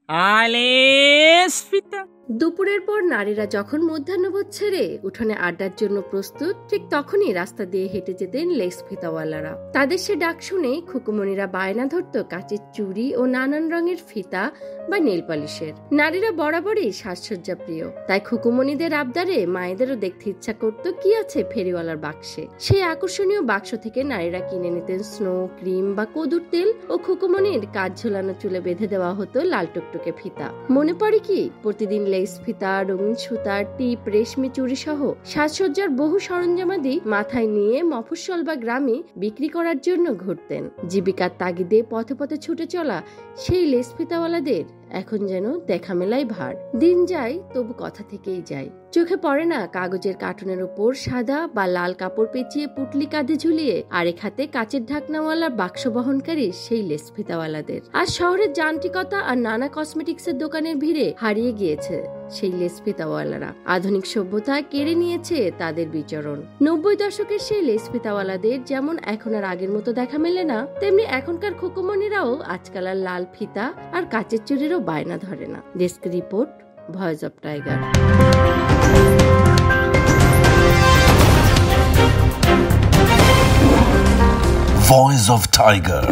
আলেস ফিতা। দুপুরের পর নারীরা যখন মধ্যাহ্নভোজ ছেড়ে উঠোনে আড্ডার জন্য প্রস্তুত, ঠিক তখনই রাস্তা দিয়ে হেঁটে যেতেন লেস ফিতাওয়ালারা। তাদের সে ডাক শুনে খুকুমণিরা বায়না ধরত কাচের চুড়ি ও নানান রঙের ফিতা বা নেল পালিশের। নারীরা বরাবরই সাজসজ্জা প্রিয়, তাই খুকুমণিদের আবদারে মায়েদেরও দেখতে ইচ্ছা করত কি আছে ফেরিওয়ালার বাক্সে। সেই আকর্ষণীয় বাক্স থেকে নারীরা কিনে নিতেন স্নো ক্রিম বা কদুর তেল, ও খুকুমণির কাজ ঝোলানো চুলে বেঁধে দেওয়া হতো লাল টুকটুকে ফিতা। মনে পড়ে কি প্রতিদিন লেস ফিতা, রঙিন সুতার টিপ, রেশমি চুড়ি সহ সাজসজ্জার বহু সরঞ্জামাদি মাথায় নিয়ে মফস্বল বা গ্রামে বিক্রি করার জন্য ঘুরতেন। জীবিকার তাগিদে পথে পথে ছুটে চলা সেই লেস ফিতাওয়ালাদের এখন যেন দেখা মেলাই ভার। দিন যায়, তবু কথা থেকেই যায়। চোখে পড়ে না কাগজের কার্টুনের উপর সাদা বা লাল কাপড় পেঁচিয়ে পুটলি কাঁধে ঝুলিয়ে আরেক হাতে কাচের ঢাকনাওয়ালার বাক্স বহনকারী সেই লেস ফিতাওয়ালাদের। আর শহরের যান্ত্রিকতা আর নানা কসমেটিক্সের দোকানের ভিড়ে হারিয়ে গিয়েছে সেই লেস ফিতাওয়ালারা। আধুনিক সভ্যতা কেড়ে নিয়েছে তাদের বিচরণ। 90 দশকের সেই লেস ফিতাওয়ালাদের যেমন এখন আর আগের মতো দেখা মেলে না, তেমনি এখনকার খুকুমণিরাও আজকাল আর লাল ফিতা আর কাচের চুড়িরও বায়না ধরে না। Desk report, voice of tiger. Voice of Tiger.